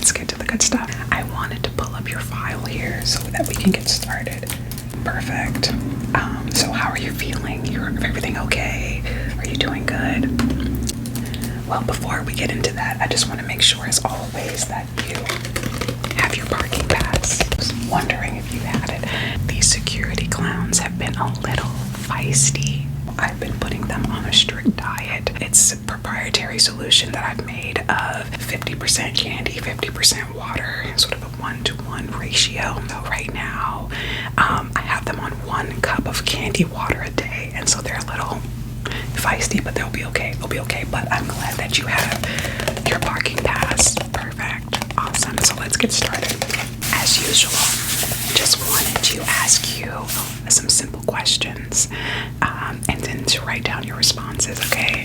let's get to the good stuff. I wanted to pull up your file here so that we can get started. Perfect. So how are you feeling? Is everything okay? Are you doing good? Well, before we get into that, I just want to make sure, as always, that you have your parking pass. Just wondering if you had it. These security clowns have been a little feisty. I've been putting them on a strict diet. It's a proprietary solution that I've made of 50% candy, 50% water, sort of a 1-to-1 ratio. So right now, I have them on 1 cup of candy water a day, and so they're a little feisty, but they'll be okay. They'll be okay. But I'm glad that you have your parking pass. Perfect. Awesome. So let's get started. As usual, just wanted to ask you some simple questions, and then to write down your responses. Okay?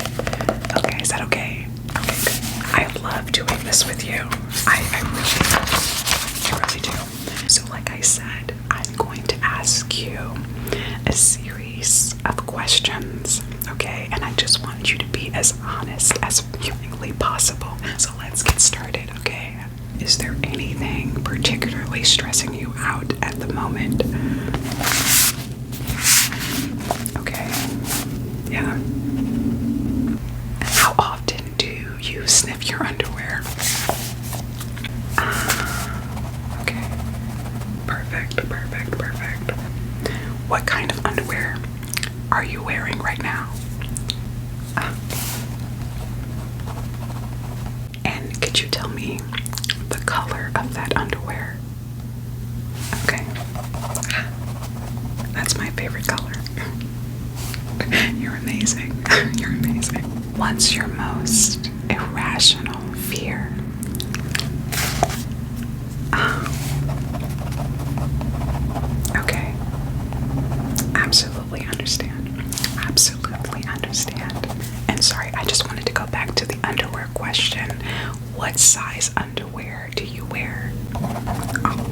Okay. Is that okay? Okay. Good. I love doing this with you. I really do. So, like I said, I'm going to ask you a series of questions, okay? And I just want you to be as honest as humanly possible. So let's get started, okay? Is there anything particularly stressing you out at the moment? Okay. Yeah. How often do you sniff your underwear? Okay. Perfect. What kind of underwear are you wearing right now? And could you tell me the color of that underwear? Okay. That's my favorite color. You're amazing. You're amazing. What's your most irrational fear? Okay. Absolutely understand. Absolutely understand. And sorry, I just wanted to go back to the underwear question. What size underwear do you wear? Oh.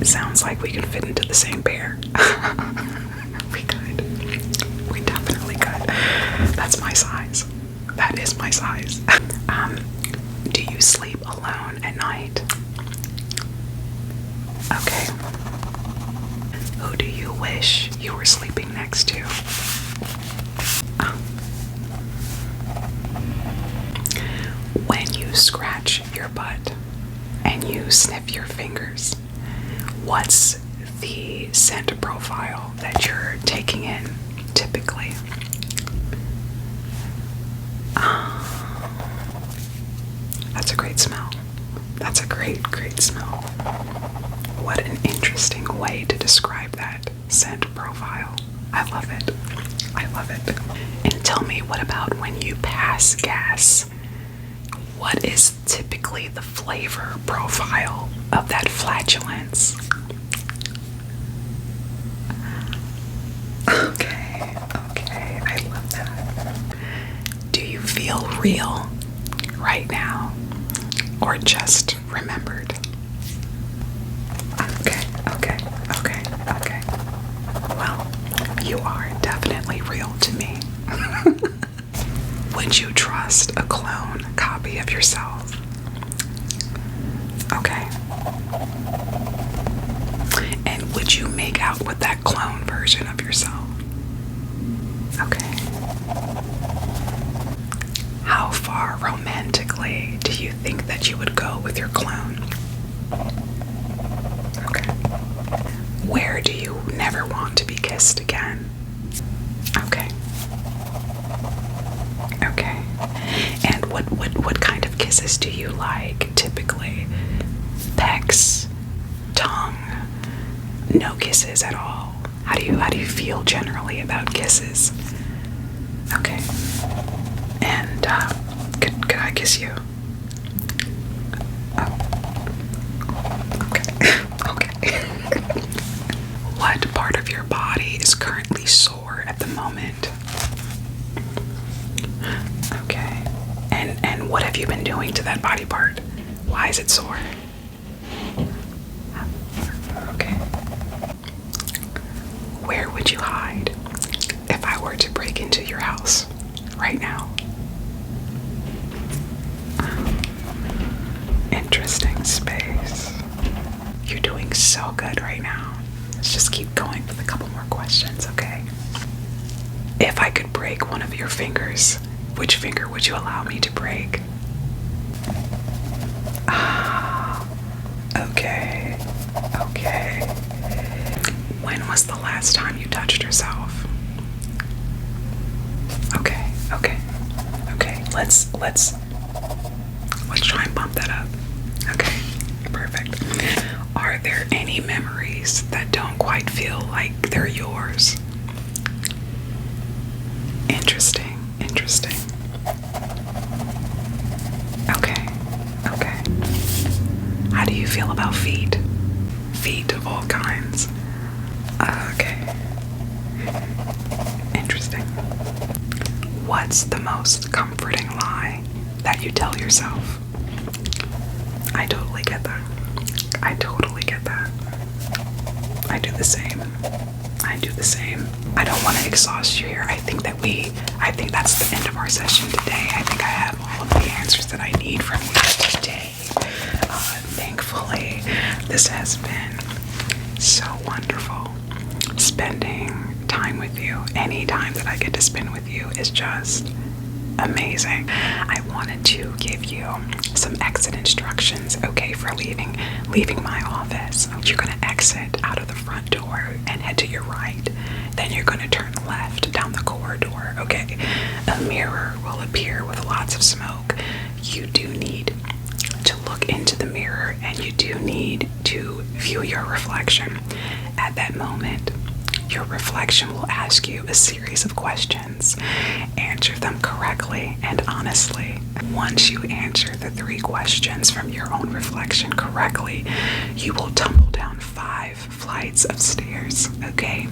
It sounds like we could fit into the same pair. We could. We definitely could. That's my size. That is my size. Do you sleep alone at night? Okay. Who do you wish you were sleeping next to? When you scratch your butt and you sniff your fingers, what's the scent profile that you're taking in typically? That's a great smell. That's a great smell. What an interesting way to describe that scent profile. I love it. I love it. And tell me, what about when you pass gas? What is typically the flavor profile of that flatulence? Okay, I love that. Do you feel real right now, or just remembered? Okay. Well, you are definitely real to me. Would you trust a clone copy of yourself? Okay. And would you make out with that clone version of yourself? Okay. How far romantically do you think that you would go with your clone? Okay. Where do you never want to be kissed again? Okay. And what kind of kisses do you like typically? Pecks, tongue, no kisses at all? How do you feel generally about kisses? Okay. And could I kiss you? Oh. Okay. What part of your body is currently sore at the moment? Okay. And what have you been doing to that body part? Why is it sore? Okay. Where would you hide if I were to break into your house right now? Interesting space. You're doing so good right now. Let's just keep going with a couple more questions, okay? If I could break one of your fingers, which finger would you allow me to break? Ah, okay, okay. When was the last time you touched yourself? Okay, okay, okay. Let's try and bump that up. Okay, perfect. Are there any memories that don't quite feel like they're yours? Interesting, interesting. Okay, okay. How do you feel about feet? Feet of all kinds. Okay. Interesting. What's the most comforting lie that you tell yourself? I totally get that. I totally get that. I do the same. I do the same. I don't want to exhaust you here. I think that's the end of our session today. I think I have all of the answers that I need from you today. Thankfully, this has been so wonderful. Spending time with you, any time that I get to spend with you is just amazing. I wanted to give you some exit instructions, okay, for leaving my office. You're gonna exit out of the front door and head to your right. Then you're gonna turn left down the corridor, okay? A mirror will appear with lots of smoke. You do need to look into the mirror and you do need to view your reflection. At that moment, your reflection will ask you a series of questions. Answer them correctly and honestly. Once you answer the 3 questions from your own reflection correctly, you will tumble down 5 flights of stairs, okay?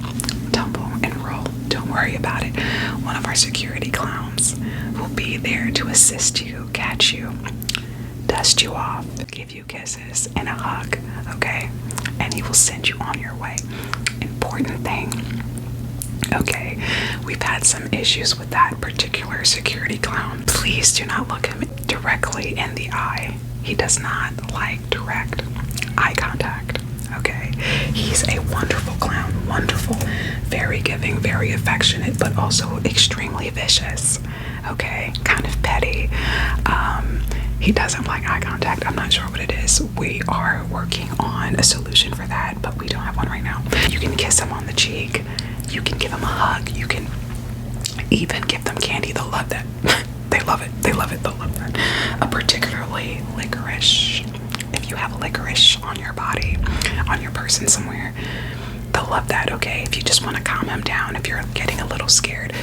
Tumble and roll. Don't worry about it. One of our security clowns will be there to assist you, catch you, dust you off, give you kisses and a hug, okay? And he will send you on your way. Important thing, okay? We've had some issues with that particular security clown. Please do not look him directly in the eye. He does not like direct eye contact, okay? He's a wonderful clown, wonderful, very giving, very affectionate, but also extremely vicious, okay? Kind of petty. He doesn't like eye contact. I'm not sure what it is. We are working on a solution for that, but we don't have one right now. You can kiss him on the cheek. You can give him a hug. You can even give them candy. They'll love that. They love it. They love it. They'll love that. Particularly licorice. If you have a licorice on your body, on your person somewhere, they'll love that, okay? If you just want to calm him down, if you're getting a little scared,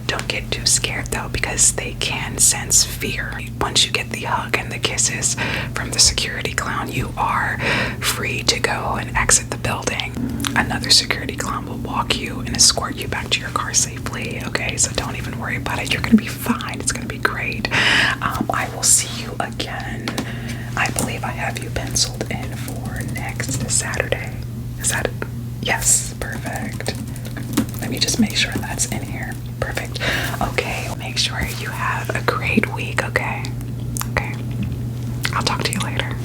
don't get too scared though, because they can sense fear. Once you get the hug and the kisses from the security clown, you are free to go and exit the building. Another security clown will walk you and escort you back to your car safely, okay? So don't even worry about it. You're gonna be fine. It's gonna be great. I will see you again. I believe I have you penciled in for next Saturday. Is that it? Yes, perfect. Let me just make sure that's in here. Perfect. Okay, make sure you have a great week, okay? Okay. I'll talk to you later.